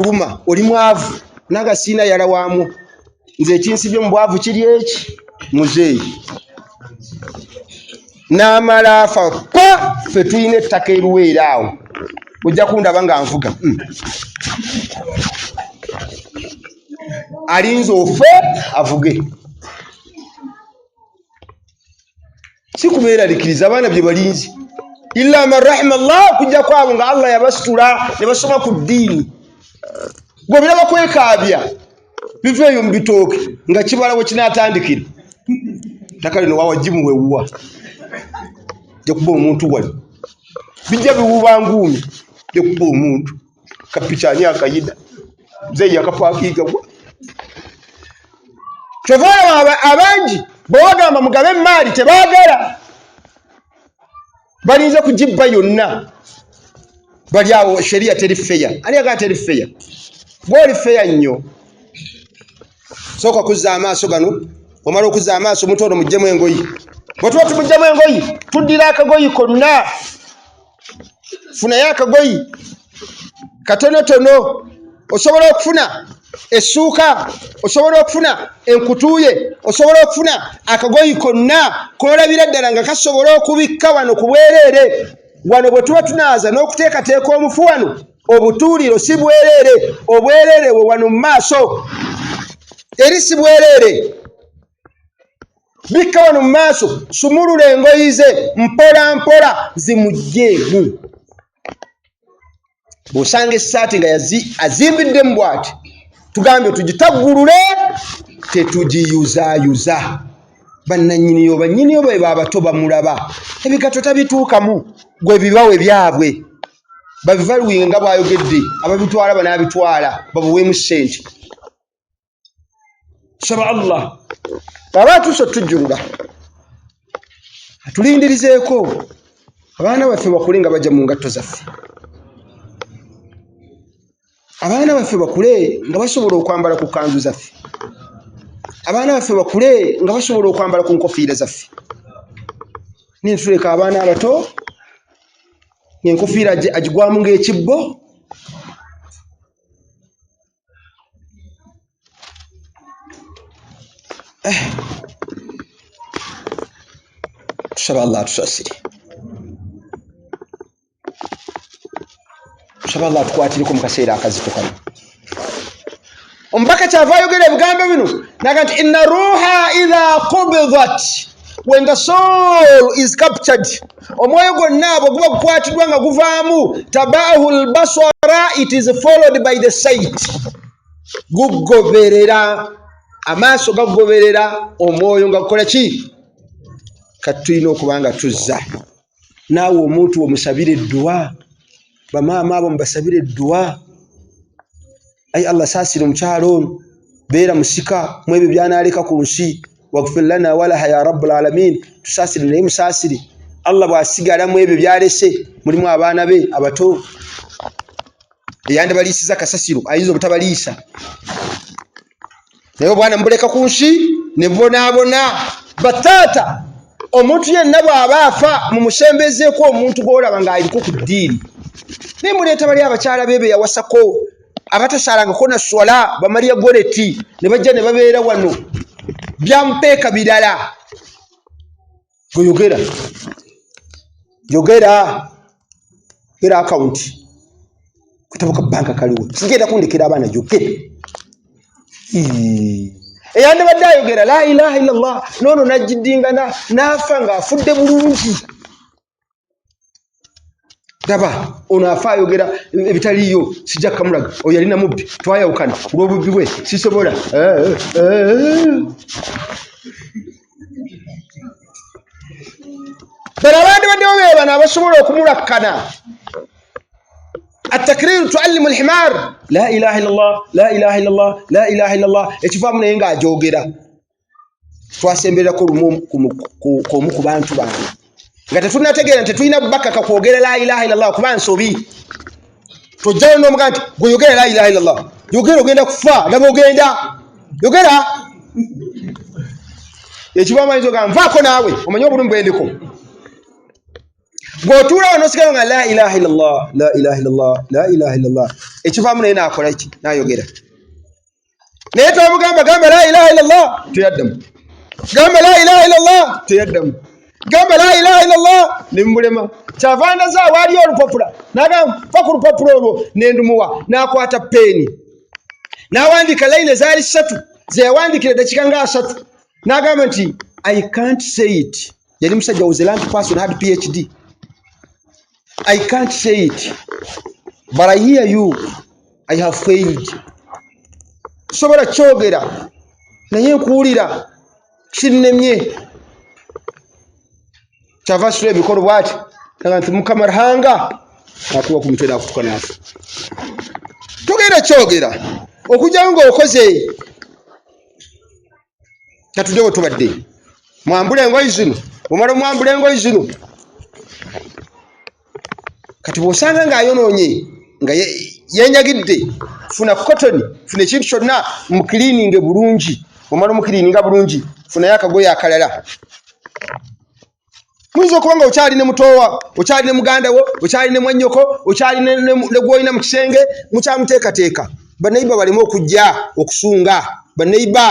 Ruma oli mwavu naga sina yala wamu nze ekinsibye mu bwavu kiri eki muzeeyi n'amala afa pa ffe tulina ettaka eruweera awo ojja kundaba nga nvuga alinze ofe avuge si kubeeraliikiriza abaana bye balinzi illa man rahima Allah kujja kwabo nga Allah yabasitula ne basoma ku ddiini gwe biraba kwekaabya biveeyo mu bitooke nga kibala we kinaatandikira ttaka lino wawajimu wewuwa jja kuba omuntu wali bijja biwuba nguumi jja kuba omuntu kapikyani akayida zeeyi akapaakiigagwa kyova abangi bwewagamba mugabe emaali tebaagala balinza kugibba yonna bali awo sheria teri feya ani agala teri feya bwoli feya nnyo sooka kuzza amaaso gano omala okuzza amaaso omuntu ono muggyemu engoyi bwe tuba tumuggyemu engoyi tuddira akagoyi konna funayo akagoyi katonotono osobola okufuna essuuka osobola okufuna enkutuuye osobola okufuna akagoyi konna koolabira ddala nga kasobola okubikka wano ku bwereere wano bwe tuba tunaaza n'okuteekateeka omufu wano obutuuliro si bwereere obwereere we wano mu maaso eri si bwereere bikka wano mu maaso sumulula engoyi ze mpola mpola zimugjeemu bw'osanga essaati nga azimbiddemu bw'ati tugambye tugitaggulule tetugiyuzaayuza bannannyiniyo bannyiniyo be babato bamulaba ebigato tabituukamu gwe bibawe byabwe babivaluwinga nga bw'ayogedde ababitwala banaabitwala babuweemu ssente saba Allah baba atuuse tujjulula atulindirizeeko abaana baffe bakule nga bajja mu ngatto zaffe abaana baffe bakule nga basobola okwambala ku kanzu zaffe abaana baffe bakule nga basobola okwambala ku nkofiira zaffe nintuleka abaana abato ng'enkofiira agigwamu ng'ekibbo tusaba Allah tusasire tusaba Allah tukwatireko mu kaseera akazito kano omubaka kyava ayogera ebigambo bino naga nti inna ruha idha qubidat when the soul is captured omwoyo gwonna bwe guba gukwatiddwa nga guvaamu tabahu lbasara it is followed by the sight gugoberera amaaso gagoberera omwoyo nga gukola ki kati tulina okuba nga tuzza naawe omuntu omusabire edduwa bamaama abo mubasabire edduwa ayi Allah saasire omukyalo ono beera musika mu ebyo byanaaleka ku nsi wagfir lana walaha ya rabbul alamin tusaasire naye musaasire Allah bw'asigala mu ebyo byalese mulimu abaana be abato eyandibaliisiza kasasiro ayinza obutabaliisa naye obwana mubuleka ku nsi ne bubonaabona bataata omuntu yenna bw'aba afa mumusembezeeko omuntu gw'olaba ng'aliko ku ddiini naye muleeta bali abakyala bebe yawasako abatasaalangako na swala bamaliya goleti ne bajja ne babeera wano byamupeeka birala yogera akawunti kutabo ka banka kaliwo sigenda kundekera abaana yogera eyandibadde ayogera la ilaha illallah noono najjiddingana n'afa ng'afudde bulungi daba ono afa ayogera ebitaliyo sijja kamulaga oyo yalina mubbi twayawukana olw'obubbi bwe sisobola bano abandi baddewo be bano abasobola okumulakkana التكرير تعلم الحمار لا إله إلا الله لا إله إلا الله لا إله إلا الله ekivaamu naye ng'ajoogera twasembererako lumu ku bantu bange nga tetunategeera nti tulina bubaka kakwogera la ilaha illallah kuba nsobi tojjayo n'omugaa nti gwe yogera la ilaha illallah yogera ogenda kufa naba ogenda yogera ekivaamu ayinza ogaa nvaako naawe omanye obulumi bwendiko bw'otuula wano osigala nga la ilaha illallah la ilaha illallah la ilaha illallah ekivaamu naye naakola ki naayogera naye twamugamba gamba la ilaha illallah teyaddamu gamba la ilaha illallah teyaddamu gamba la ilaha illallah nemulema kyavandaza waali olupapula nagamba fa ku lupapula olwo nendumuwa nakwata peeni nawandika layini ezaali 3 zeyawandikira dakika nga 3 nagamba nti I can't say it yali musajja was a land person had PhD I can't say it but I hear you I have failed sobola kyogera naye nkuwulira kinnemye kyava sula emikolo bwati nti Mukama Ruhanga akuba ku mutwe nakutuka naafe togenda kyogera okujjayo ng'okoze katuddewo tubadde mwambula engoyi zino omala mwambula engoyi zino kati bw'osanga ng'ayonoonye nga yenyagidde funa kotoni funa ekintu kyonna mukiliininge bulungi omala omukiliininga bulungi funayo akagoye akalala muyinza okuba nga okyali ne mutowa okyali ne muganda wo okyali ne mwannyoko okyali ne gwolina mu kisenge mukyamuteekateeka bannayibba baleme okujja okusunga bannayibba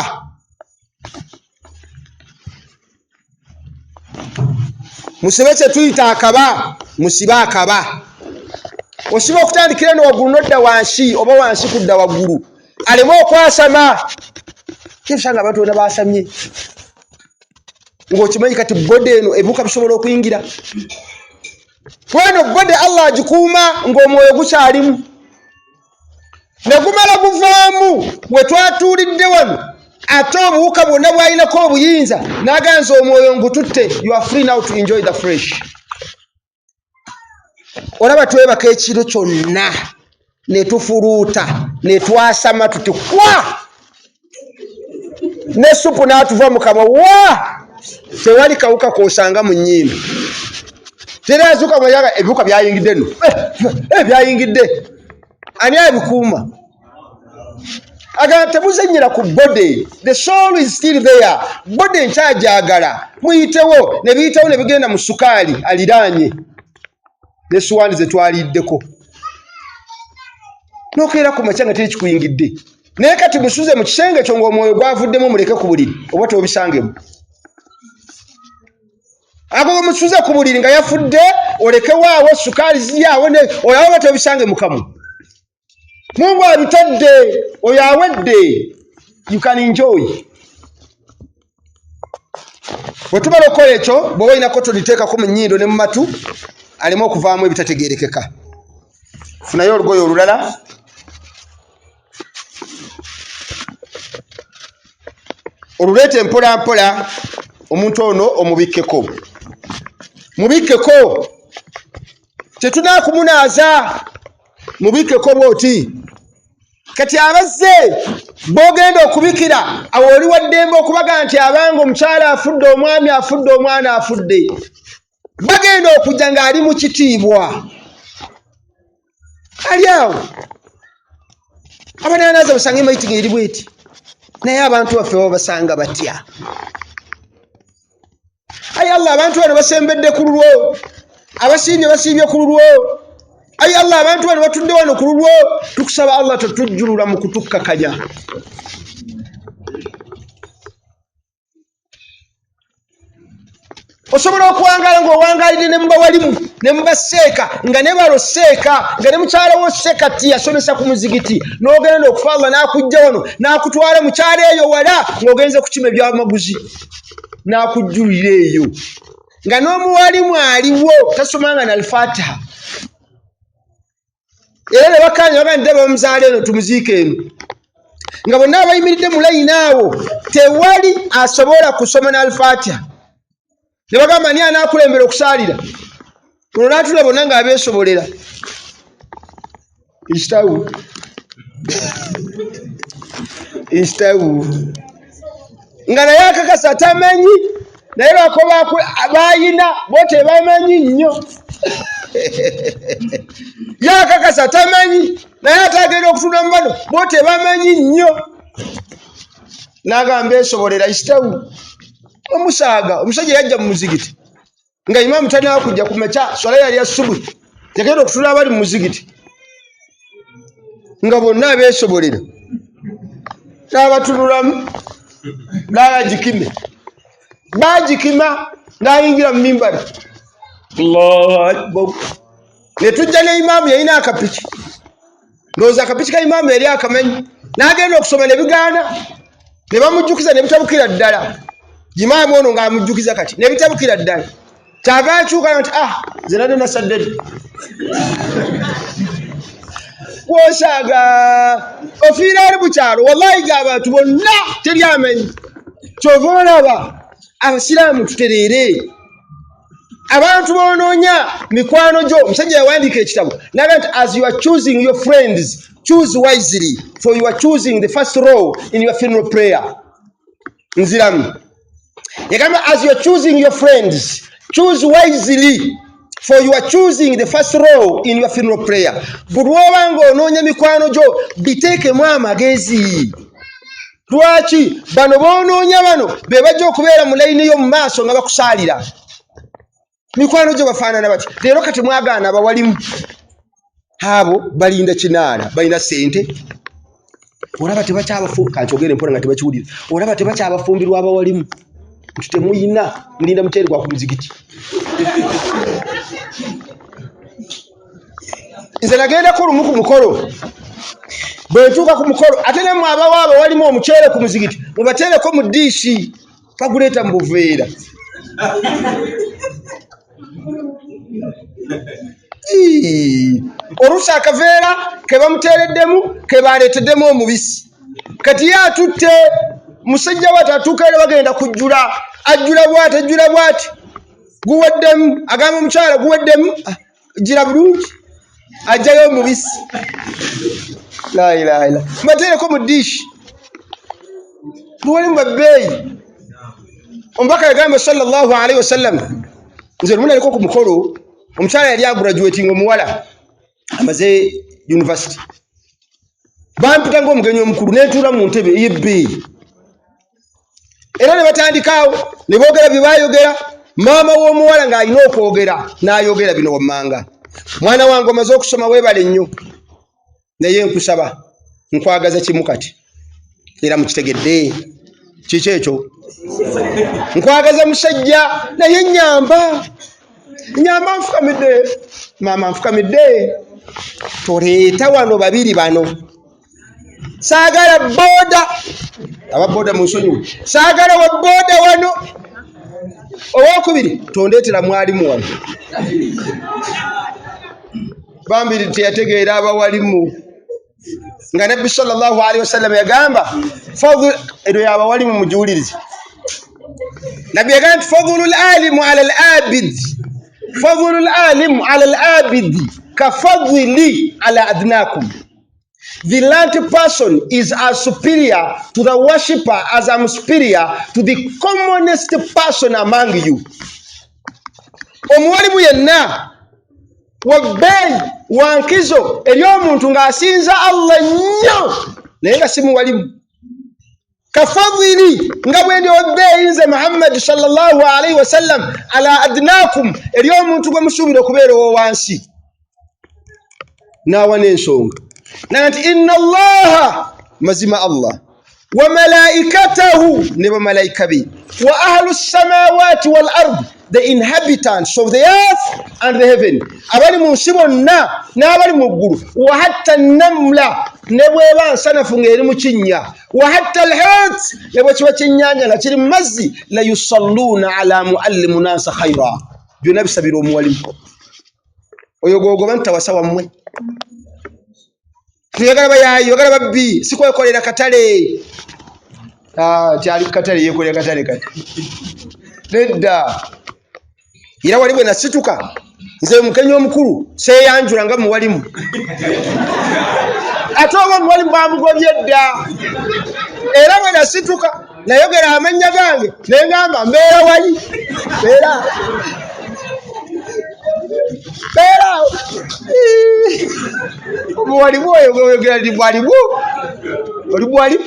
musibe kye tuyita akaba musibe akaba osiba okutandikira eno waggulu nodda wansi oba wansi kudda waggulu aleme okwasama kyesanga abantu bonna basamye ng'okimanyi kati bode eno ebuuka bisobola okuyingira weno bode Allah agikuuma ng'omwoyo gukyalimu ne gumala guvaamu we twatuulidde wano ate obuwuka bwonna bwalinako obuyinza n'aganza omwoyo ngututte you are free now to enjoy the fresh olaba twebaka ekiro kyonna ne tufuluuta ne twasama tuti kwa ne supu n'atuva mu kamwa wa tewali kawuka k'osanga mu nnyimba terazuka mayaga ebiwuka byayingidde nno byayingidde ani abikuuma agamba temuzenyera ku bode the soul is still there bode nkyajagala muyitewo ne biyitewo ne bigenda mu sukaali aliraanye ne suwaani ze twaliddeko n'okeera ku makya nga teri kikuyingidde naye kati musuze mu kisenge kyo ng'omwoyo gwavuddemu muleke ku buliri oba tobisangemu ako musuze ku buliri nga yafudde olekewaawo sukaali ziryawo olaba oba tobisange mu kamwa Mungu abitadde oyo awedde you can enjoy bwe tumala okukola ekyo bw'oba olinako toliteekako mu nnyindo ne mu matu aleme okuvaamu ebitategeerekeka funayo olugoye olulala oluleete mpola mpola omuntu ono omubikkeko mubikkeko tetunaakumunaaza mubikkeko bwoti kati abazze bogenda okubikira awo oli waddembe okubaga nti abanga omukyala afudde omwami afudde omwana afudde bagenda okujja ng'ali mu kitiibwa ali awo abananaaza basange maiti ng'eri bweti naye abantu baffe babasanga batya ayi Allah abantu bano basembedde ku lulwo abasiibye basiibye ku lulwo ayi Allah abantu bano batudde wano ku lulwo tukusaba Allah tatujjulula mu kutukkakanya osobola okuwangaala ng'owangalire ne mubawalimu ne mubaseeka nga ne baloseeka nga ne mukyala wo sekati yasomesa ku muzigiti n'ogenda okufa Allah n'akujja wano n'akutwala mukyala eyo wala ng'ogenze kukima ebyamaguzi n'akujjulira eyo nga n'omuwalimu aliwo tasomanga na al-Fatiha era ne bakanya bagandide bamuzaala eno tumuziika eno nga bonna abayimiridde mu layini awo tewali asobola kusoma na al-Fatiha ne bagamba ani anaakulembera okusaalira ono n'atula bonna ng'abeesobolera istawu nga naye akakasa tamanyi naye lwako bayina bo tebamanyi nnyo yakakasa tamanyi naye atagenda okutunda mu bano bo tebamanyi nnyo n'agamba esobolera istawu omusaaga omusajja yajja mu muzigiti nga imamu tana kujja kumacha swala yali ya subuhi yakendo kutula abali mu muzigiti nga bonna beesobolera n'abatunulamu n'abagikime bagikima n'ayingira mu mimbara Allahu Akbar ne tujja ne imamu yalina akapiki ndowooza akapiki ka imamu yali akamanyi n'agenda okusoma ne bigaana ne bamujjukiza ne bitabukira ddala imamu ono ng'amujjukiza kati ne bitabukira ddala kyava akyuka nti nze nadde nasaddedi wosaaga ofiira ali bukyalo wallahi g'abantu bonna teri amenyi kyova olaba abasiraamu tutereere abantu boonoonya mikwano gyo omusajja yawandiika ekitabo naga nti as you are choosing your friends choose wisely for you are choosing the first row in your funeral prayer nziramu yagamba as you are choosing your friends choose wisely for you are choosing the first row in your funeral prayer buli lwoba ng'onoonya mikwano gyo biteekemu amagezi lwaki bano boonoonya bano be bajja okubeera mu layini y'omu maaso nga bakusaalira mikwano gyo bafaanana bati leero kati mwagaana abawalimu abo balinda kinaala balina ssente olaba kankyogere mpola nga tebakiwulira olaba tebakyabafumbirwa abawalimu nti temuyina mulinda muceere gwa ku muzigiti nze nagendako lumu ku mukolo bwe ntuuka ku mukolo ate ne mwabawaabo walimu omuceere ku muzigiti mubateereko mu ddiishi baguleeta mu buveera oluusi akaveera ke bamuteereddemu ke baleeteddemu omubisi kati ye atutte musajja wati atuuka era bagenda kujjula ajjula bwati guweddemu agamba omukyala guweddemu gira bulungi ajjayo omubisi la ilaha illa mbateereko mu ddiishi muwali mu babbeeyi omubaka yagamba sallallahu alaihi wasallam nze lumu naliko ku mukolo omukyala yali agraduating omuwala amaze university bampita ng'omugenyi omukulu nentuula mu ntebe ey'ebbeeyi era ne batandikaawo ne boogera bye baayogera maama w'omuwala ng'alina okwogera n'ayogera bino wammanga mwana wange omaze okusoma weebale nnyo naye nkusaba nkwagaza kimu kati era mukitegedde kiki ekyo nkwagaza musajja naye nyamba nfukamidde maama nfukamidde toleeta wano babiri bano saagala booda ababooda mu nsonyiwe saagala wa booda wano owokubiri tondeetera mwalimu wano bambiri teyategeera abawalimu nga nabbi sallallahu alaihi wasallam yagamba fadhlu edo yabawalimu mujuulirize nabbi yagamba nti fadhlu al-alimu ala al-abid fadhlu al-alimu ala al-abid ka fadhli ala adnakum. The learned person is as superior to the worshipper as I'm superior to the commonest person among you. Omuwalimu yenna wabbeeyi wankizo eri omuntu ng'asinza Allah nnyo naye nga si muwalimu. Kafadhili nga bwe ndi wabbeeyi nze Muhammad sallallahu alaihi wasallam ala adnakum eri omuntu gwe musuubira okubeera owansi. Naawa n'ensonga nanti inna allaha mazima Allah wa malaikatahu ne bamalayika be wa ahlu samawati wal ard the inhabitants of the earth and the heaven abali mu nsi bonna n'abali mu ggulu wa hatta namla ne bweba nsanafu ng'eri mu kinnya wa hatta alhut ne bwe kiba kyennyanja nga kiri mu mazzi la yusalluuna ala muallimu nasa khaira byonna bisabira omuwalimu oyo gogoba ntawasa wammwe tuyagala bayayi yagala babbi sikwekolera katale kyali katale yekolera katale kati nedda era wali bwe nasituka nze mukenyi omukulu seyanjula nga muwalimu ate oba muwalimu bamugobye dda era bwe nasituka nayogera amannya gange nengamba mbeera wali beera omuwalimu oyo oyogera ndi mwalimu oli mwalimu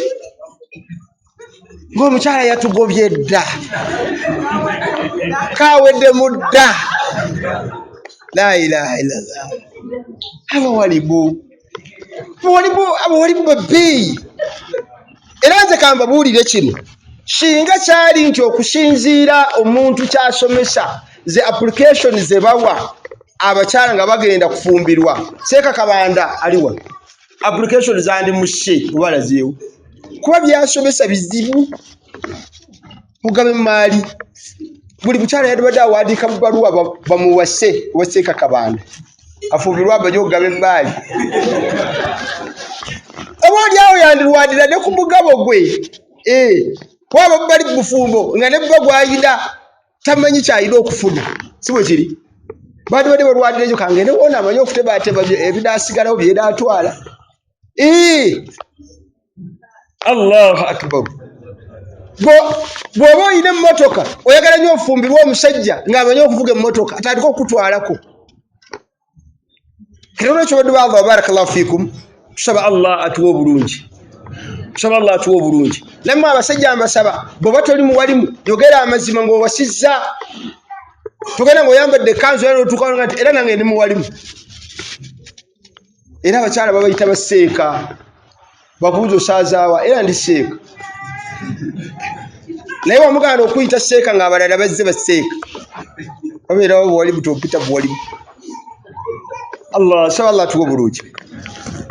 ng'omukyala yatugobye dda kawedde mudda. La ilaha illallah. Abawalibu babbeeyi. Era nze kambabuulire kino, singa kyali nti okusinziira omuntu kyasomesa ze application ze bawa abakyala nga bagenda kufumbirwa, Seeka Kabanda aliwa application zandi mushe walazeewo, kuba byasomesa bizibu. Mugabe maali buli mukyala yadibadde awandiika mu bbaluwa bamuwase wa Seeka Kabanda afumbirwa abajogabe maali. Obundi awo yandirwadira ne ku mugabo gwe waba bali bufumbo nga ne bba gwayina tamanyi kyayina okufuna, si bwe kiri. Badibadde balwadira ekyo kangende wona amanyi okutebateba ebinaasigalawo byenaatwala. Allahu akbar. Bw'oba oyina emmotoka oyagala nnyo ofumbirwa omusajja ng'amanyi okuvuga emmotoka atandika okutwalako. Kero nekyo baddu ba Allah barakallahu fiikum, tusaba Allah atuwa obulungi. Tusaba Allah atuwa obulungi. Nammwe abasajja mbasaba, bw'oba toli muwalimu yogera amazima ng'owasizza. Tugenda ng'oyambadde ekkanzu era n'otuuka nti era nange ndi muwalimu. Era abakyala babayita baseeka, bakubuuza osaazaawa, era ndi seeka. Naye wamuganda okuyita seeka ng'abalala bazze baseeka, babeerawo buwalimu topita buwalimu. Allah sawa, Allah tuwe bulungi.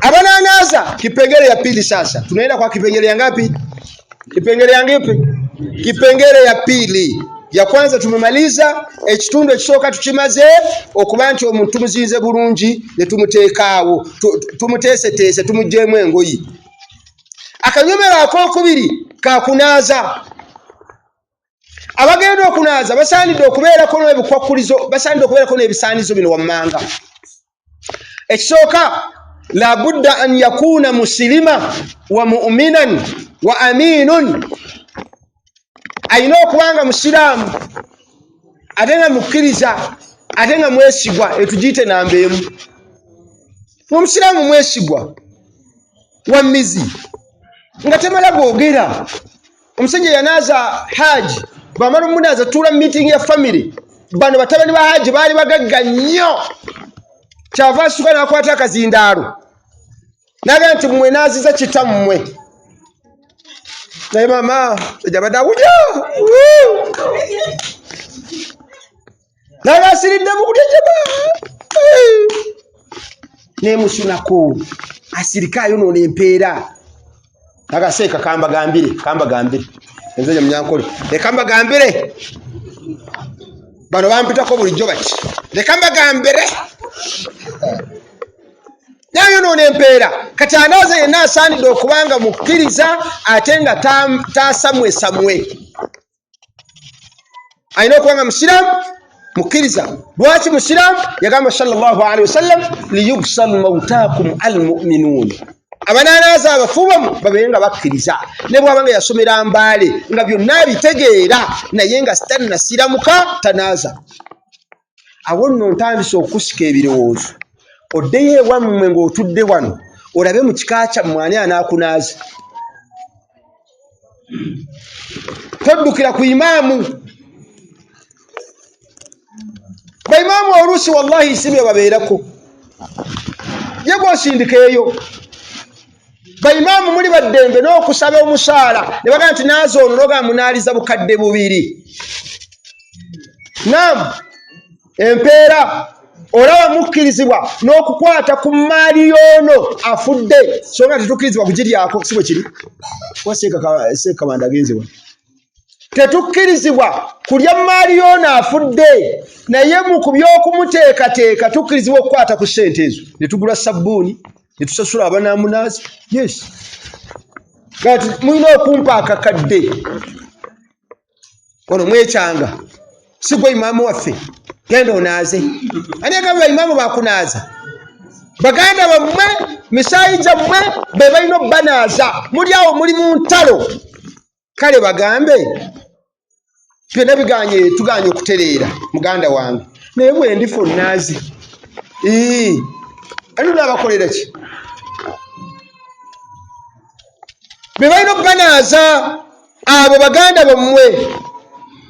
Abananaaza kipengele ya pili sasa. Tunaenda kwa kipengele ya ngapi? Kipengele ya ngapi? Kipengele ya pili. Ya kwanza tumemaliza, ekitundu ekisooka tukimaze okuba nti omuntu tumuzinze bulungi ne tumuteekaawo, tumuteeseteese tumugjeemu engoyi. Akanyomero ak'okubiri kakunaaza. Abagenda okunaaza basaanidde okubeerako n'ebikwakkulizo, basaanidde okubeerako n'ebisaanizo bino wammanga. Ekisooka la budda an yakuna muslima wa mu'minan wa aminun. Ayina okubanga musiraamu ate nga mukkiriza ate nga mwesigwa, etugiyite namba emu. Omusiraamu mwesigwa wa mizi nga temala googera. Omusajja yanaaza haji, bw'amala omunaaza tuula mu meeting ya family, bano batabani ba haji baali bagagga nnyo. Kyava asuka n'akwata akazindaalo naga nti mmwe naaziza kitammwe. Naye mama ejabadde awulya naga asiridde mu kulya jaba nemusunako asirika ayonoona empeera. Naga Seeka kambagambire enzeja munyankole lekambagambire bano bampitako bulijjo bati lekambagambire nayonoona empeera. Kati anaaza yenna asaanidde okubanga mukkiriza ate nga taasamwesamwe. Alina okubanga musiraamu mukkiriza. Lwaki musiraamu? Yagamba sallallahu alaihi wasallam liyubsalu mautaakum almu'minuun. Abananaaza abafubamu babeere nga bakkiriza. Ne bw'abanga yasomera Mbaale nga byonna bitegeera naye nga tannasiramuka tanaaza. Awo nno ntandise okusika ebirowoozo. Oddeyo ewammwe ng'otudde wano olabe mu kika kyammwe ani anaakunaaza. Toddukira ku imaamu. Baimaamu oluusi wallahi si bye babeerako. Ye gw'osindikeeyo. Baimaamu muli baddembe n'okusaba omusaala ne bagaa nti naaza ono noga munaaliza bukadde bubiri. Naam, empeera olaba mukkirizibwa n'okukwata ku maali y'ono afudde so nga tetukkirizibwa kugiryako, si bwe kiri? Seeka Kabanda agenzebwa. Tetukkirizibwa kulya maali y'ono afudde, naye mu ku by'okumuteekateeka tukkirizibwa okukwata ku ssente ezo ne tugula sabbuuni ne tusasula abanaamunaazi. Yes, kati mulina okumpa akakadde ono mwekyanga, si gwe imaamu waffe. Genda onaaze. Ani agamba imaamu bakunaaza? Baganda bammwe misaayi gyammwe be balina obbanaaza. Muli awo muli mu ntalo. Kale bagambe byonna biganye tuganye okutereera muganda wange. Naye bwe ndifa onnaazi. Ani naabakolera ki? Be balina obbanaaza. abo baganda bammwe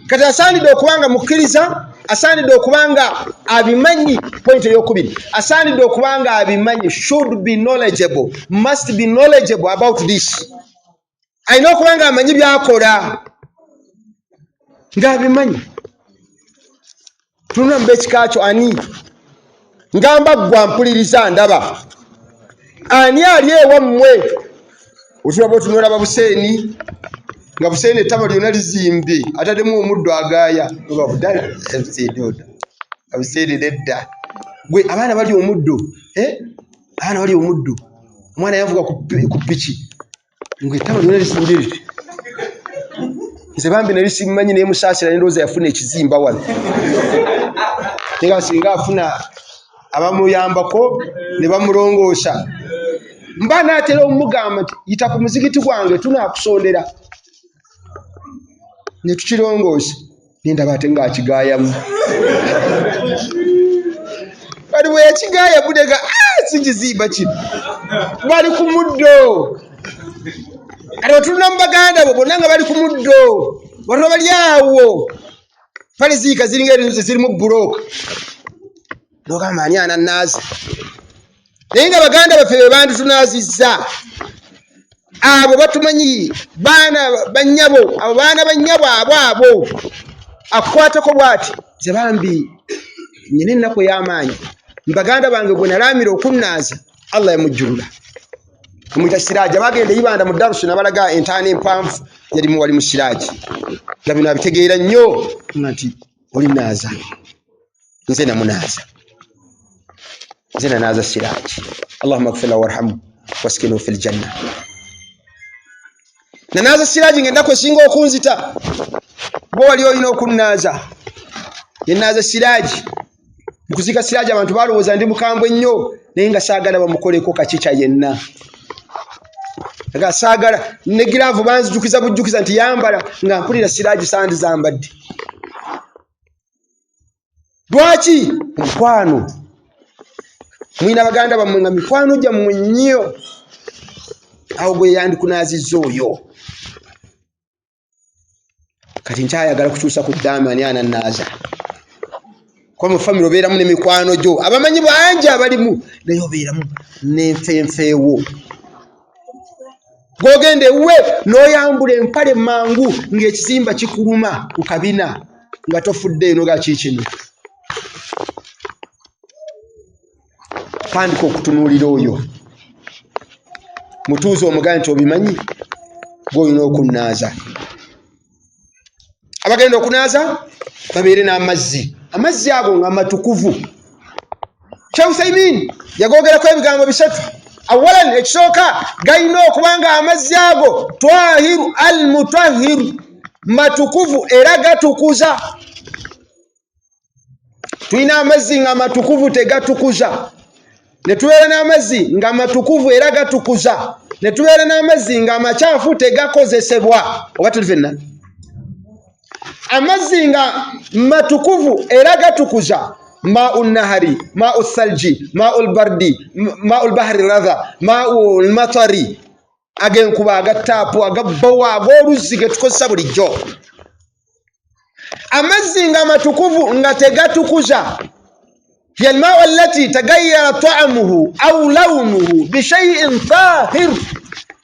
kati asaanidde okubanga mukkiriza, asaanidde okubanga abimanyi. Point eyokubiri, asaanidde okubanga abimanyi, should be knowledgeable, must be knowledgeable about this. Alina okubanga amanyi byakola ng'abimanyi. Tunula mu beekika kyo ani ngamba ggwa mpuliriza ndaba ani ali ewammwe otulaba otunula babuseeni nga buseeni ettama lyonna lizimbye ataddemu omuddo agaaya oba budala abuseeni nedda gwe abaana bali omuddo abaana bali omuddo omwana yavuga ku piki ngwe ettama lyonna lizimbye liti nze bambi nali simanyi naye musaasira ndowooza yafuna ekizimba wano nga singa afuna abamuyambako ne bamulongoosa mba naatera omugamba nti yita ku muzigiti gwange tunaakusondera ne tukirongoosa nendaba ate ngaakigaayamu bali bwe yakigaaya budega si kizimba kino bali ku muddo. Kati otunula mu baganda bo bonna nga bali ku muddo waliwo bali awo pale ziika ziringa erinze zirimu bulooka nogamba ani ananaazi naye nga baganda baffe be bantu tunaazizza abo batumanyi baana bannyabo abo baana bannyabo abo akukwatako bw'ati ze bambi nyina ennaku ey'amaanyi mbaganda bange gwe nalaamira okunnaaza Allah yamujjulula omuyita Siraaji bagenda eyibanda mu Darusu nabalaga entaana empanvu yali wali mu Siraaji nga bino abitegeera nnyo nti oli naaza nze namunaaza nze nanaaza Siraaji Allahumma gfir lahu warhamhu waskinu fil janna nanaaza Siraaji ng'endako esinga okunzita bo wali olina okunnaaza yenaaza Siraaji nkuzika Siraaji abantu balowooza ndi mukambwe nnyo naye nga saagala bamukoleko kakica yenna aga saagala ne giraavu banzijukiza bujjukiza nti yambala nga mpulira Siraaji sandi zambadde. Lwaki? Mukwano mwina baganda bammwe nga mikwano gyammwe nnyo awo gwe yandikunaazizza oyo. Kati nkyayagala kukyusa ku ddaama ani anannaaza kwa mu famire obeeramu ne mikwano gyo abamanyi bangi abalimu naye obeeramu n'enfenfeewo gwogende we n'oyambula empale mangu ng'ekizimba kikuluma ku kabina nga tofudde eno ga kiikino. Tandika okutunuulira oyo mutuuze omugabe nti obimanyi gw'olina okunnaaza. Abagenda okunaaza babeere n'amazzi, amazzi ago nga matukuvu. Sheikh Uthaymeen yagogerako ebigambo bisatu. Awalan ekisooka galina okubanga amazzi ago twahiru almutahhiru matukuvu era gatukuza. Tulina amazzi nga matukuvu tegatukuza, ne tubeera n'amazzi nga matukuvu era gatukuza, ne tubeera n'amazzi nga amacaafu tegakozesebwa. Oba tuli fenna amazzi nga matukuvu era gatukuza. Ma'u nahari, ma'u thalji, ma'u bardi, ma'u bahri radha, ma'u matari, agenkuba agattaapu agabbawa ag'oluzzi ge tukozesa bulijjo. Amazzi nga matukuvu nga tegatukuza hiya alma'u allati tagayyara ta'amuhu aw lawnuhu bi shay'in tahir,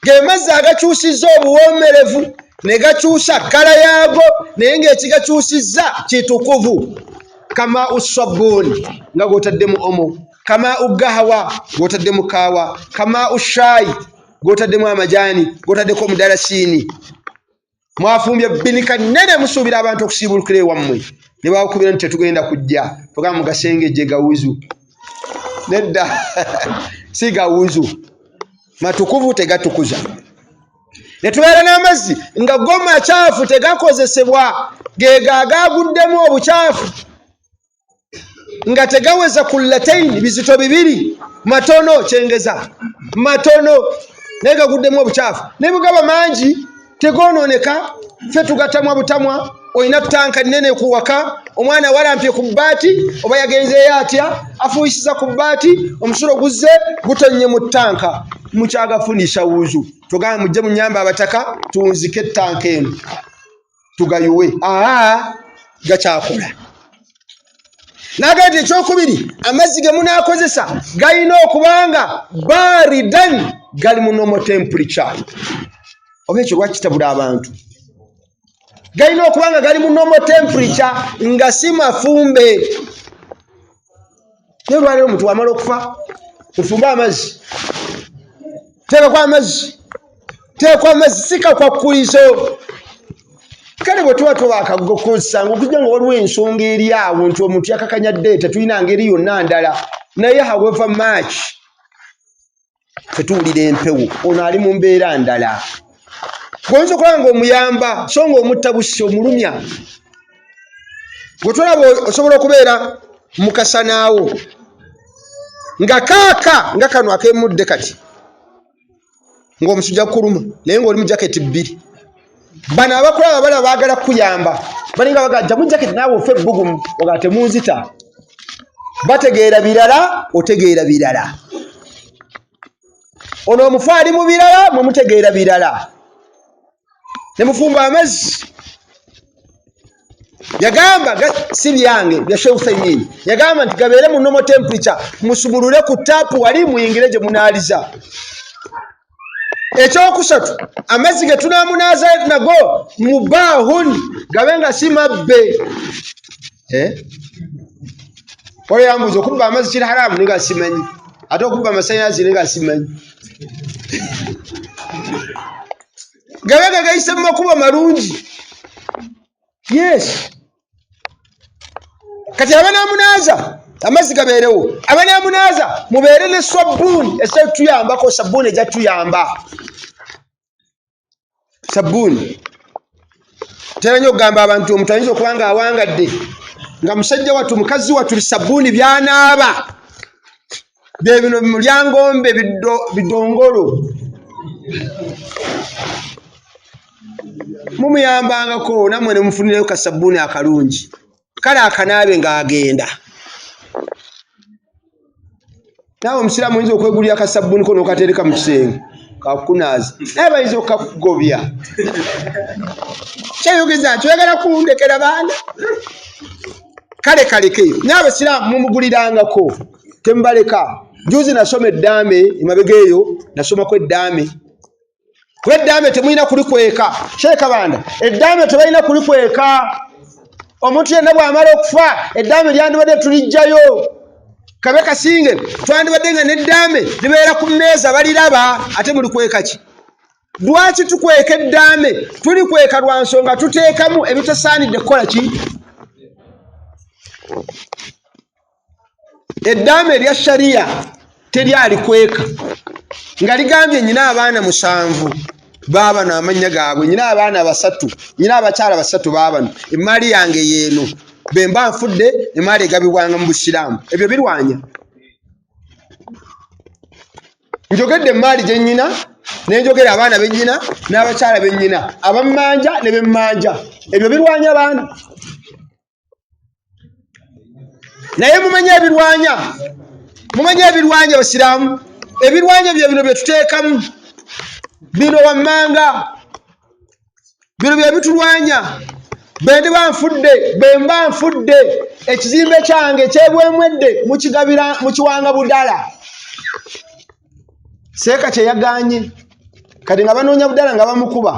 ge mazzi agakyusizza obuwoomerevu ne gakyusa kala yaago naye ng'ekigakyusizza kitukuvu. Kama usabuni nga gotaddemu omo, kama ugahawa gotaddemu kawa, kama ushayi gotaddemu amajani, gotaddeko omudalasini. Mwafumbye binika nnene musuubira abantu okusiibulukira ewammwe ne bakubira nti tetugenda kujja tugamba mugasengejje gawuzu. Nedda si gawuzu, matukuvu tegatukuza. Ne tubeera n'amazzi nga go macaafu tegakozesebwa, ge gaguddemu obukyafu nga tegaweza kullataini bizito bibiri matono kyengeza matono naye gaguddemu obukyafu ne bugaba mangi tegonooneka ffe tugatamwa butamwa oyina tanka nene kuwaka omwana walampye ku bbaati oba yagenzeeyo atya afuuyisiza ku bbaati omusulo guzze gutonye mu tanka mukyagafunisha wuzu tugamba mujje munyamba abataka tunzike tanka eno tugayuwe gakyakola nagati ekyokubiri amazzi ge munaakozesa galina okubanga baridan gali mu normal temperature oba ekyo lwakitabula abantu galina okubanga gali mu normal temperature nga si mafumbe naye olwaliro omuntu wamala okufa mufumbe amazzi teekako amazzi sikakwakulizo kale bwe tuba tubakagokozesanga okujja nga waliwo ensonga eri awo nti omuntu yakakanyadde tetulina ngeri yonna ndala naye however much tetuwulira empewo ono ali mu mbeera ndala gwoyinza okuba nga omuyamba so nga omutta busi omulumya bwetulaba osobola okubeera mukasanaawo nga kaaka nga kano akemudde kati ng'omusujja kuluma naye ng'oli mu jaketi bbiri bano abakulaba bala baagala kukuyamba balinga bagajja mu jaketi naawe ofe ebbugumu oga temunzita bategeera birala otegeera birala ono omufu ali mu birala mwe mutegeera birala ne mufumba amazzi yagamba si byange bya Sheikh Uthaymeen yagamba nti gabeere mu normal temperature musumulule ku taapu wali muyingire gye munaaliza ekyokusatu amazzi ge tunaamunaaza nago mubahun gabenga si mabbe wale yambuza okubba amazzi kiri haramu ninga simanyi ate okubba amasanyalaze ninga simanyi gabenga gayise mu makubo marungi yes kati abanaamunaaza amazzi gabeerewo abanaamunaaza mubeere ne sabbuuni esetuyambako sabbuuni ejatuyamba sabbuuni tera nnyo okugamba abantu omuntu ayinza okuba nga awangadde nga musajja wattu mukazi wattu sabbuuni byanaaba bye bino mulyangombe bidongolo mumuyambangako nammwe ne mufunirayo ka sabbuuni akalungi kale akanaabe ng'agenda naawe omusiraamu oyinza okwegulira akasabbuuni ko n'okatereka mu kisenge kakunaaza naye bayinza okakugobya kyeyogeza nti oyagala kundekera baana kale kalekeyo naye abasiraamu mumugulirangako temubaleka juzi nasoma eddaame emabega eyo nasomako eddaame kuba eddaame temulina kulikweka Sheikh Banda eddaame tebalina kulikweka omuntu yenna bw'amala okufa eddaame lyandibadde tulijjayo kabe kasinge twandibadde nga n'eddaame libeera ku mmeeza baliraba ate mulikweka ki lwaki tukweka eddaame tulikweka lwa nsonga tuteekamu ebitasaanidde kukola ki eddaame erya shariya teryalikweka nga ligambye nyina abaana 7 baabano amannya gaabwe nyina abaana 3 nyina abakyala 3 baabano emaali yange yeeno bemba nfudde emaali egabibwanga mu busiraamu ebyo birwanya njogedde emaali gye nnyina nenjogera abaana bennyina n'abakyala bennyina abammanja ne bemmanja ebyo birwanya baana naye mumanye ebirwanya abasiraamu ebirwanya bye bino bye tuteekamu bino wammanga bino bye bitulwanya bemba nfudde ekizimbe kyange kyebwemwedde mukiwanga budala seeka kyeyaganye kati nga banoonya budala nga bamukuba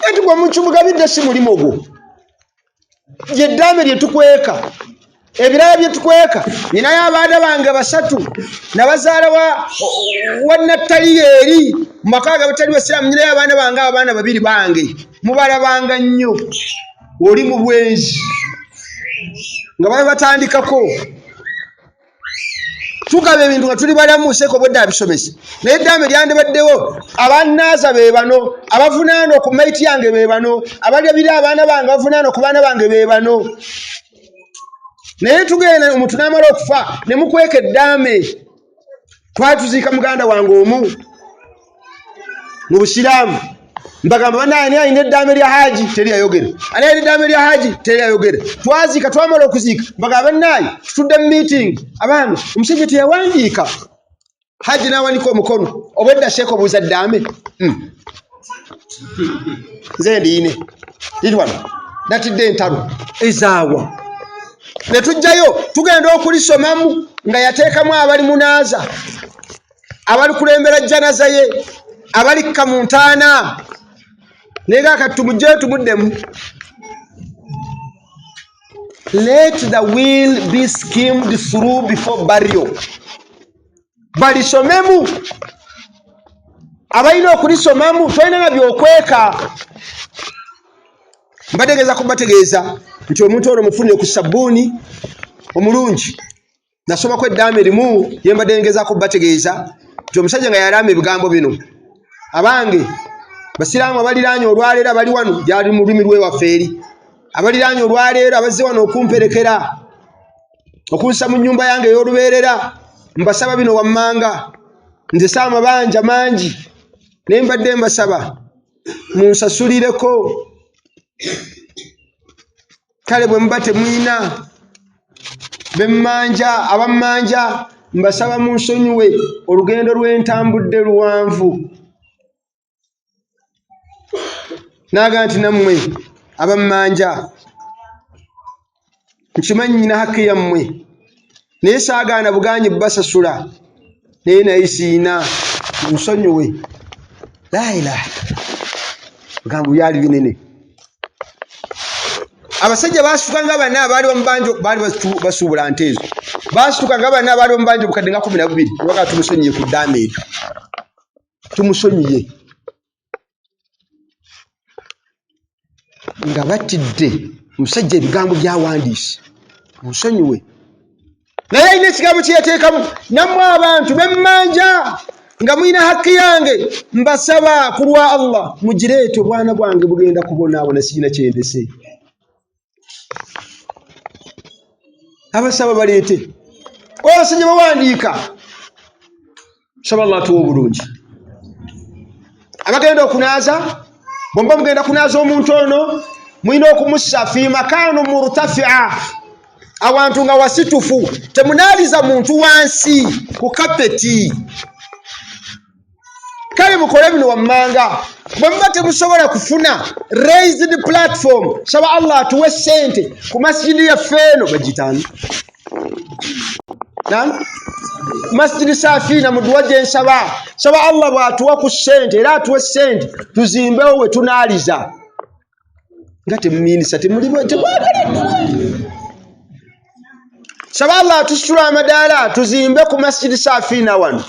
eti gwe mukimugabidde si mulimu ogwo yeddaame lye tukweka ebirala bye tukweka ninayo abaana bange 3 nabazaala wa Nattali eri mu maka agatali basiraamu ninayo abaana bange abaana 2 bange mubalabanga nnyo oli mu bwenzi nga babe batandikako tugaba ebintu nga tuli balamu seeko bwedda abisomesa naye eddaame lyandibaddewo abannaaza be bano abavunaana ku maiti yange be bano abalyabira abaana bange bavunaana ku baana bange be bano naye tugenda omuntu n'amala okufa ne mukweka eddaame twatuziika muganda wange omu mu busiraamu mbagamba naye ayina eddaame lya haji teri ayogera ani ayina eddaame lya haji teri ayogera twazika twamala okuzika mbagamba naye tutudde mu meeting abange omusajja teyawandiika haji n'awanika omukono obwedda sheeko buuza ddaame nze ndiine liri wano natidde entalo ezaawa ne tujjayo tugenda okulisomamu nga yateekamu abali munaaza abali kulembera jjanaza ye abali kamuntaana nega kati tumujjeyo tumuddemu. Let the will be skimmed through before burial. Balisomemu abalina okulisomamu tolina nga byokweka. Mbategeeza kubategeeza nti omuntu ono mufunye ku sabbuuni omulungi nasoma ku eddaame limu ye mbadde ngeeza kubategeeza nti omusajja nga yalama ebigambo bino abange basiraamu abaliraanye olwaleero abali wano gyali mu lulimi lwewaffe eri abaliraanye olwaleero abazze wano okumperekera okunsa mu nnyumba yange ey'olubeerera mbasaba bino wammanga nze saamabanja mangi naye mbadde mbasaba munsasulireko kale bwe muba temwina bemmanja abammanja mbasaba munsonyiwe olugendo lw'entambudde luwanvu. Naga nti nammwe abammanja nkimanyi nyina haki yammwe naye saagaana buganye bubasasula naye naye siina nsonyiwe. La ilaha bigambo byali binene. Abasajja basituka nga bana abaali bamubanjo baali basuubula nte ezo basituka nga bana abaali bamubanjo bukadde nga 12 waka tumusonyiye ku ddaame eyo tumusonyiye nga batidde omusajja ebigambo byawandiise musonyiwe naye alina ekigambo kyeyateekamu nammwe abantu bemmanja nga mulina haki yange mbasaba ku lwa Allah mugireete obwana bwange bugenda kubonaabona siina kyendese. Abasaba baleete abasajja bawandiika saba Allah tuwa obulungi abagenda okunaaza bomba mugenda kunaaza omuntu ono mulina okumussa fi makaanu murtafia awantu nga wasitufu temunaaliza muntu wansi ku kapeti. Kale mukole bino wammanga bwe muba temusobola kufuna raised platform saba Allah atuwe ssente ku masjidi yaffe eno bagitaani masjidi Safina mu duwa gye nsaba saba Allah bw'atuwa ku ssente era atuwe ssente tuzimbewo we tunaaliza nga temumiinisa saba Allah atusitula amadaala tuzimbe ku masjidi Safina wano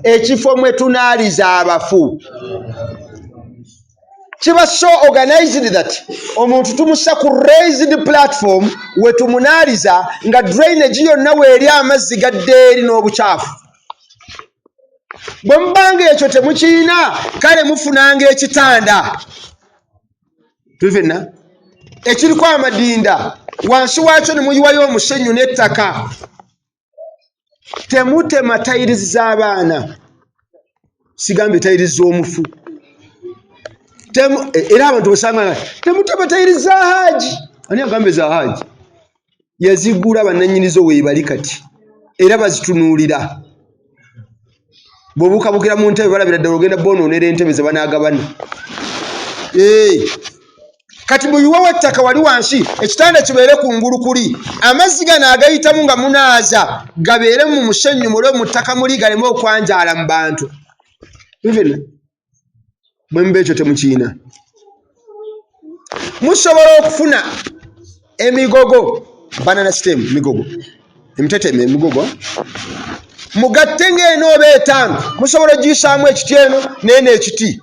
ekifo mwe tunaaliza abafu. Kiba so organized that omuntu tumussa ku raised platform we tumunaaliza nga drainage yonna weeri amazzi gadde eri n'obukyafu. Bwe mubanga ekyo temukiina kale mufunanga ekitanda tuvena ekiriko amadinda wansi waakyo ne muyiwayo omusenyu n'ettaka. Temutema tayirizi z'abaana sigambe tayirizi z'omufu era abantu basanga temutema tayirizi za haji. Ani agambe za haji yazigula bannannyinizo weebali kati era bazitunuulira bw'obukabukira mu ntebe balabira ddala ogenda boonoonera entebe ze banaagabana. Kati muyiwewo ettaka wali wansi ekitanda kibeere kungulu kuli amazzi gano agayitamu nga munaaza gabeere mu musenyu mulwe mu ttaka muli galeme okwanjaala mu bantu. Bwe muba ekyo temukiina musobola okufuna emigogo banana stem migogo emiteteme emigogo mugatte ng'eno oba etaano musobola ogiyisaamu ekiti eno neeno ekiti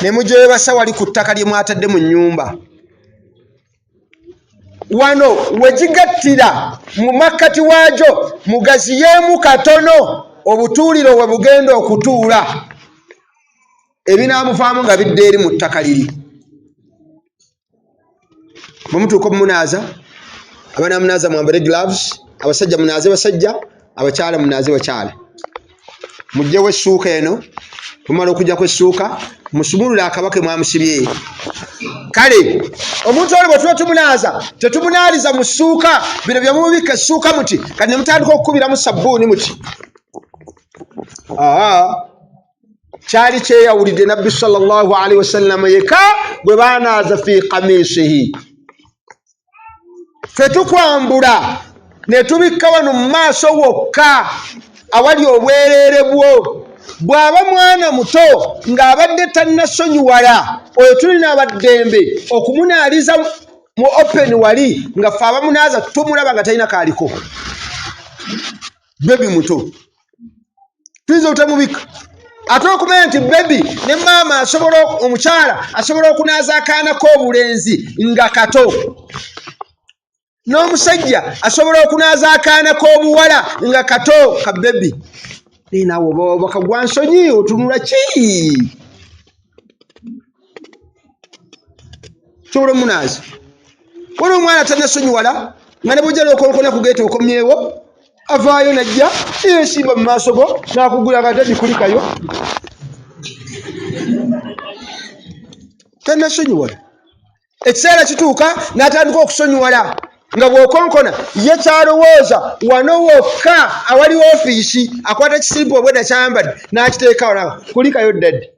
ne mujebasa wali ku ttaka lye mwatadde mu nnyumba wano wegigattira mu makkati waagyo mugaziyeemu katono obutuuliro we bugenda okutuula ebinaamuvaamu nga bidde eri mu ttaka liri. Bwe mutuuka omunaaza abaana munaaza mwambale gloves abasajja munaaze basajja abakyala munaaze bakyala mugyewo essuuka eno tumala okujja kwessuuka musumulule akabake mwamusibye. Kale omuntu oli bwe tuba tumunaaza tetumunaaliza mu ssuuka bino bye mubibika essuuka muti kati ne mutandika okukubiramu sabbuuni muti. Kyali kyeyawulidde nabbi sallallahu alaihi wasallam yeka bwe baanaaza fi qamisihi. Ffe tukwambula ne tubikka wano mu maaso wokka awali obwereere bwo. Bw'aba mwana muto ng'abadde tannasonyiwala oyo tulina abaddembe okumunaaliza mu open wali nga ffe abamunaaza tumulaba nga talina kaaliko. Bebi muto tuyinza obutamubika ate okumanya nti bebi ne maama omukyala asobola okunaaza akaana k'obulenzi nga kato, n'omusajja asobola okunaaza akaana k'obuwala nga kato ka bebi. Ninawo bakagwa nsonyi otunula ki? Sobola omunaazi waliwo omwana tannasonyiwala nga ne bw'ojja n'okonkona ku geeta okomyewo avaayo najja yeesimba mu maaso go n'akugula akatadi kulikayo. Tannasonyiwala. Ekiseera kituuka n'atandika okusonyiwala nga bw'okonkona ye kyalowooza wano wokka awali ofiisi akwata ekisimpu obwedda kyayambadde n'akiteekawo naga kulikayo ddadde.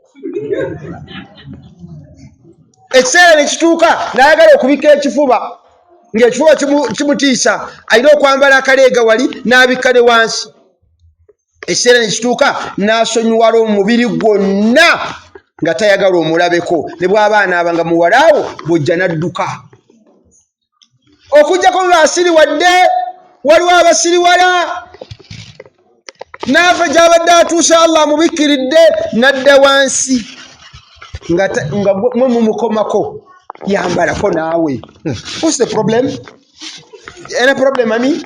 Ekiseera ne kituuka n'ayagala okubika ekifuba ng'ekifuba kimutiisa alina okwambala akaleega wali n'abikka ne wansi. Ekiseera ne kituuka n'asonyiwala omubiri gwonna nga tayagala omulabeko. Ne bw'aba anaaba nga muwalaawo bw'ojja n'adduka. Okujjako baasiriwadde waliwo abasiriwala n'ava gy'abadde atuuse Allah amubikkiridde n'adda wansi nga mwe mumukomako yambalako naawe. What's the problem? Any problem, mommy?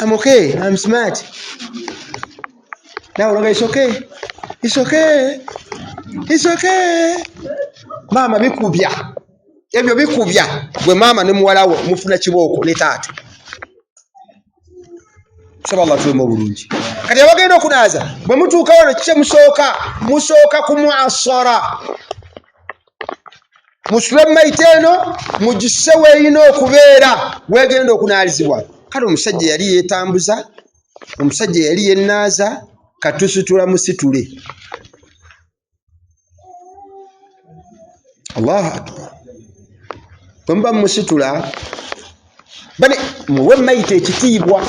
I'm okay. I'm smart. Now, it's okay. It's okay. It's okay. Mama bikubya. Ebyo bikubya. Gwe mama ne muwalawo mufuna kibooko ne taata. Saba Allah tuwe bulungi. Kati abagenda okunaaza bwe mutuuka wano kike musooka kumuasara. Musule mayite eno mugisse weeyina okubeera weegenda okunaalizibwa. Kale omusajja yali yeetambuza, omusajja yali yennaaza, katusitula musitule. Allahu akbar. Bwe musitula bane muwe mayite ekitiibwa.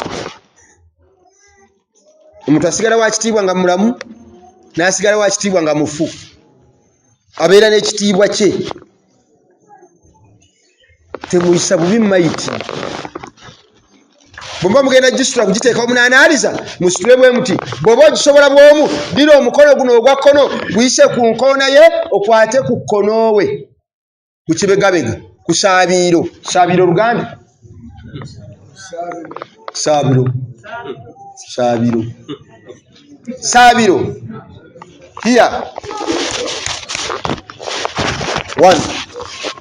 Omuntu asigala wa kitiibwa nga mulamu n'asigala wa kitiibwa nga mufu. Abeera n'ekitiibwa kye. Temuyisa bubi mayiti. Bw'oba mugenda gisitula kugiteeka omunaanaaliza musitule bwe muti. Bw'oba ogisobola bw'omu dira omukono guno ogwa kkono guyise ku nkoona ye okwate ku kkono we ku kibegabega ku saabiiro. Saabiiro Luganda? Saabiro. Here. One.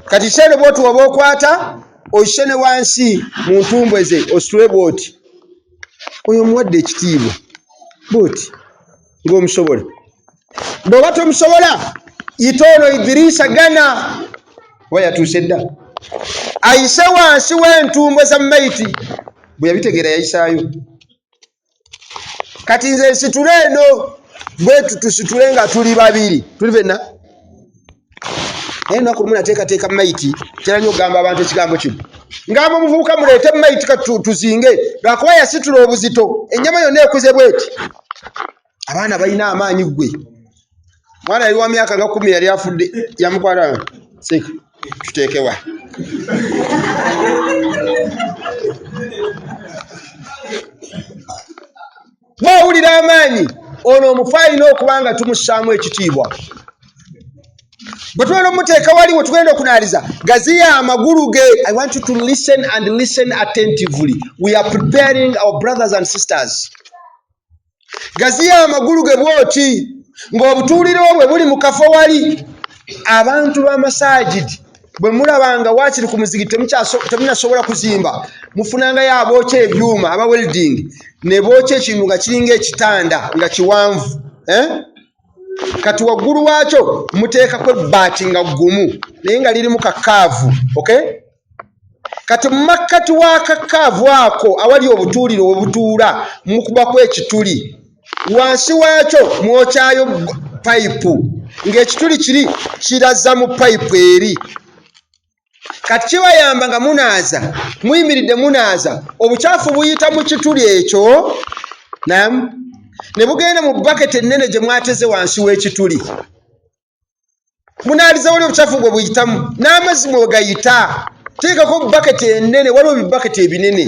Kati sene bw'otu oba okwata oyisene wansi mu ntumbwe ze ositule bw'oti. Oyo muwadde ekitiibwa bw'oti ng'omusobola. Bw'oba tomusobola yita ono Idrisa Gana we yatuuse dda. Ayise wansi w'entumbwe za mayiti. Bwe yabitegeera yayisaayo. Kati nze nsitule eno bwetu tusitule nga tuli babiri. Tuli benna? Naye naku lumu nateekateeka mayiti kira nnyo okugamba abantu ekigambo kino. Ngamba omuvubuka muleete mayiti kati tuzinge lwakuba yasitula obuzito. Ennyama yonna ekuze bweti. Abaana balina amaanyi ggwe. Mwana yali wa myaka nga 10 yali afudde yamukwata seka tuteekewa. Bw'owulira amaanyi ono omufu alina okuba nga tumussaamu ekitiibwa. Bwe tugenda omuteeka wali we tugenda okunaaliza gaziya amagulu ge. I want you to listen and listen attentively. We are preparing our brothers and sisters. Gaziya amagulu ge bw'oti ng'obutuuliro bwe buli mu kafo wali abantu b'amasajidi bwe mulabanga wakiri ku muzigiti temunyasobola kuzimba mufunanga yabookya ebyuma aba welding ne bookya ekintu nga kiringa ekitanda nga kiwanvu kati waggulu waakyo muteekako ebbaati nga ggumu naye nga lirimu kakaavu okay? Kati mu makkati wa kakaavu ako awali obutuuliro obutuula mukubako ekituli wansi waakyo mwokyayo payipu ng'ekituli kiri kiraza mu payipu eri kati kibayamba nga munaaza muyimiridde munaaza obukyafu buyita mu kituli ekyo ne bugenda mu baketi ennene gye mwateze wansi w'ekituli munaaliza wali obukyafu bwe buyitamu n'amazzi mwegayita teekako baketi ennene waliwo bibaketi ebinene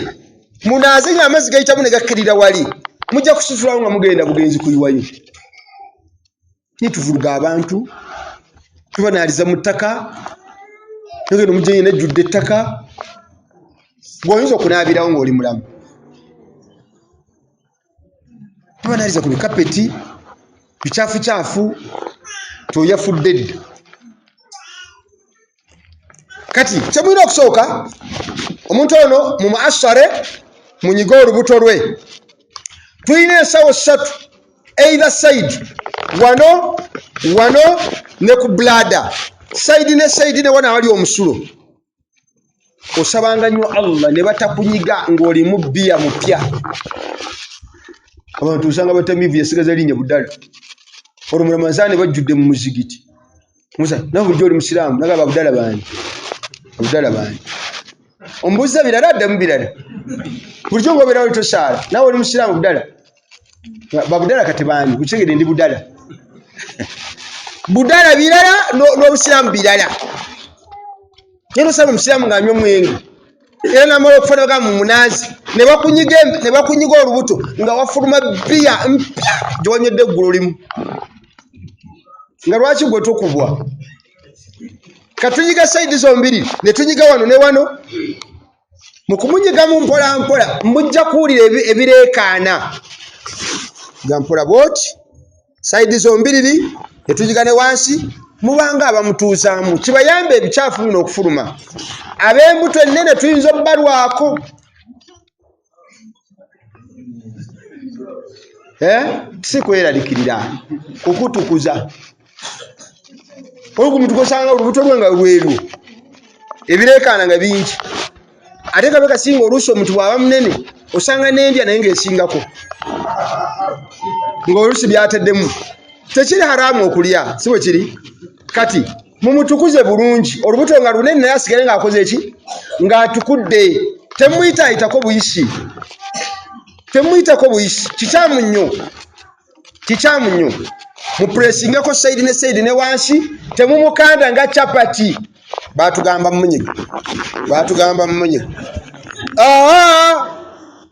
munaaze nga amazzi gayitamu ne gakkirira wali mujja kususulawo nga mugenda bugenzi kuyiwayo nituvuluga abantu tubanaaliza mu ttaka nogenda omujjenye nejjudde ettaka ng'oyinza okunaabirawo ng'oli mulamu tubanaaliza ku bikapeti bikyafu toyafudde dda kati kyemulina okusooka omuntu ono mu muasare munyiga olubuto lwe tulina ensawo 3 either side wano ne ku blada side ne wana awali omusulo osabanga nnyo Allah ne batakunyiga ng'olimu bbiya mupya abantu usanga batamivu yasigaza linnya budala olwo mulamazane bajjudde mu muzigiti musa nawe bulijjo oli musiraamu nagamba budala bandi ombuuza birala addamu birala bulijjo ng'obeera oli tosaala nawe oli musiraamu babudala kati bandi kukitegedde ndi budala birala n'obusiraamu birala naye nosaba omusiraamu ng'anywa omwenge era namala okufuna baga mu munaazi ne bakunyiga olubuto nga wafuluma bbiya mpya gyewanywedde eggulu limu nga lwaki gwe tukubwa katunyiga sayidi zombiri ne tunyiga wano ne wano mu kumunyigamu mpola mujja kuwulira ebireekaana ga mpola bwoti sayidi zombiriri ne tunyiga ne wansi mubanga abamutuuzaamu kibayamba ebikyafu bino okufuluma ab'embuto ennene tuyinza obbalwako si kweraliikirira kukutukuza olugumuntu gosanga olubuto lwe nga lweru ebireekaana nga bingi ate kabe kasinga oluusi omuntu bw'aba munene osanga n'endya naye ng'esingako ng'oluusi byateddemu tekiri haraamu okulya si bwe kiri kati mumutukuze bulungi olubuto nga lunene naye asigale ng'akoze eki ng'atukudde temuyitaayitako buyisi kikyamu nnyo mupuresingako sayidi ne sayidi ne wansi temumukanda nga chapati batugamba mmunyiga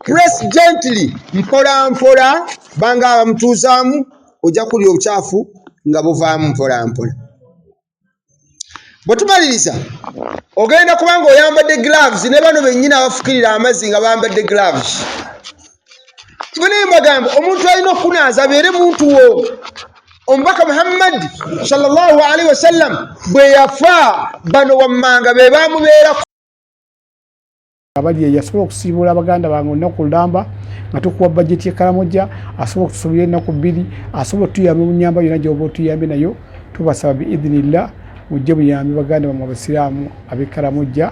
press gently mpola banga abamutuuzaamu ojja kulya obukyafu nga buvaamu mpola bwe tumaliriza ogenda kubanga oyambadde gloves ne bano bennyina abafukirira amazzi nga bambadde gloves naye mbagamba omuntu alina okunaaza abeere muntu wo omubaka Muhammad sallallahu alaihi wasallam bwe yafa bano wammanga be bamubeerako abali yasobola okusiibula abaganda bange olunaku lulamba nga tukuwa bajeti y'Ekaramoja asobola okutusobolera ennaku 2 asobola otuyamba obunyamba yonna gy'oba otuyambe nayo tubasaba biidhinillah mujje buyambi baganda bamwe abasiraamu ab'Ekaramoja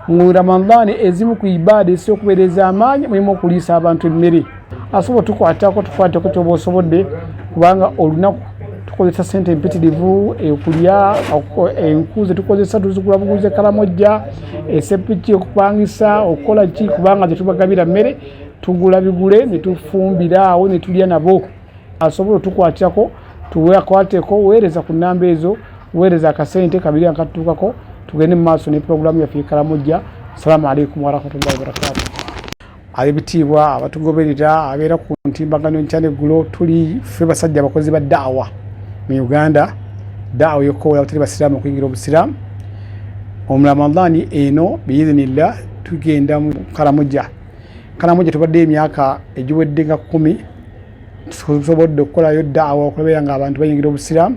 mu Ramadhan ezimu ku ibaada ez'okubeereza amaanyi mulimu okuliisa abantu emmere asobola tukwatako tukwateko ky'oba osobodde kubanga olunaku tukozesa sente empitirivu okulya enkuze tukozesa tuzigula buguzi Ekaramoja esepiki okupangisa okukola ki kubanga tetubagabira mmere tugula bigule ne tufumbira awo ne tulya nabo asobola tukwatirako tuweakwateko weereza ku nnamba ezo weereza akasente kabiri akatuukako tugende mu maaso ne programu yaffe Ekaramoja. Assalamu alaikum warahmatullahi wabarakatuh. Ab'ebitiibwa abatugoberera abeera ku ntimbagano nkyane eggulo tuli ffe basajja abakozi ba daawa mu Uganda daawa y'okkola abatali basiraamu okuyingira obusiraamu omu Ramadhan eno biidhinillah tugenda mu Karamoja tubadde emyaka egiwedde nga 10 tusobodde okukolayo daawa okulabira nga abantu bayingira obusiraamu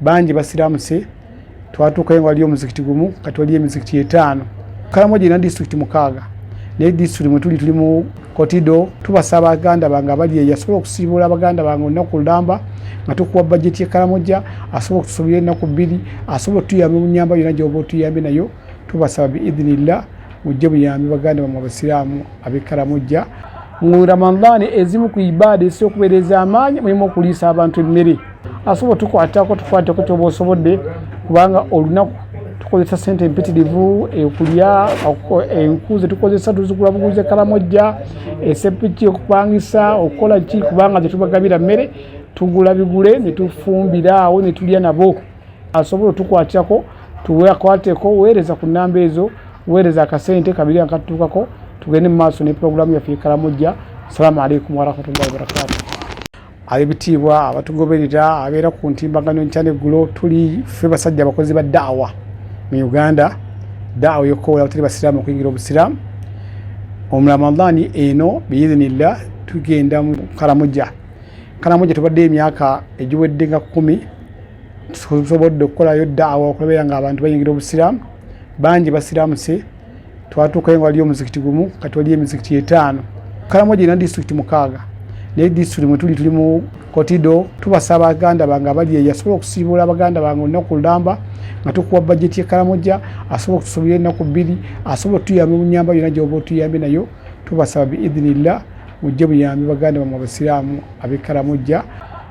bangi basiraamuse twatuukayo nga waliyo omuzikiti gumu kati waliyo emizikiti 5. Karamoja ina district 6 naye district mwe tuli mu Kotido. Tubasaba abaganda bange abali eyo asobola okusiibula abaganda bange olunaku lulamba nga tukuwa budget ye Karamoja, asobola okutusobolera ennaku 2, asobola otuyambe mu nnyamba yonna gy'oba otuyambe nayo. Tubasaba biidhinillah mujje buyambi baganda bamwe abasiraamu ab'e Karamoja. Mu Ramadhaani ezimu ku ibada ez'okubeereza amaanyi mulimu okuliisa abantu emmere. Asobola tukwatako tukwateko ky'oba osobodde kubanga olunaku tukozesa sente empitirivu okulya enku ze tukozesa tuzigula buguzi Karamoja, esepiki okupangisa okukola ki kubanga tetubagabira mmere tugula bigule ne tufumbira awo ne tulya nabo. Asobola tukwatyako tuweakwateko weereza ku nnamba ezo, weereza akasente kabiri akatuukako tugende mu maaso ne programu yaffe Karamoja. Assalamu alaikum warahmatullahi wabarakatuh. Ab'ebitiibwa abatugoberera abeera ku ntimbagano nkyaneggulo tuli ffe basajja abakozi ba daawa mu Uganda, daawa y'okukola abatali basiraamu okuyingira obusiraamu. Omu Ramadhaani eno biidhinillah tugenda mu Karamoja. Karamoja tubadde emyaka egiwedde nga 10 tusobodde okukolayo daawa okulabira nga abantu bayingira obusiraamu bangi basiraamuse. Twatuukayo nga waliyo omuzikiti gumu kati waliyo emizikiti 5. Karamoja ina district 6 naye district mwe tuli mu Kotido. Tubasaba abaganda bange abali eyo asobola okusiibula abaganda bange olunaku lulamba nga tukuwa budget ye Karamoja, asobola okutusobolera ennaku 2, asobola otuyambe mu nnyamba yonna gy'oba otuyambe nayo. Tubasaba biidhinillah mujje buyambi baganda bamwe abasiraamu ab'e Karamoja.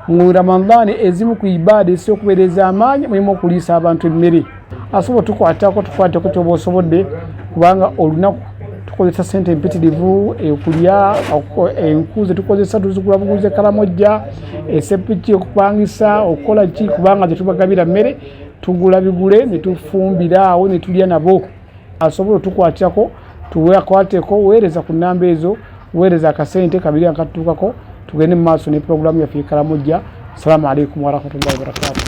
Mu Ramadhaani ezimu ku ibada ez'okubeereza amaanyi mulimu okuliisa abantu emmere. Asobola tukwatako ky'oba osobodde kubanga olunaku tukozesa sente empitirivu okulya enku ze tukozesa tuzigula buguzi Karamoja, esepiki okupangisa okukola ki kubanga tetubagabira mmere tugula bigule ne tufumbira awo ne tulya nabo. Asobola tukwatyako tuweakwateko weereza ku nnamba ezo, weereza akasente kabiri akatuukako tugende mu maaso ne programu yaffe Karamoja. Assalamu alaikum warahmatullahi wabarakatuh.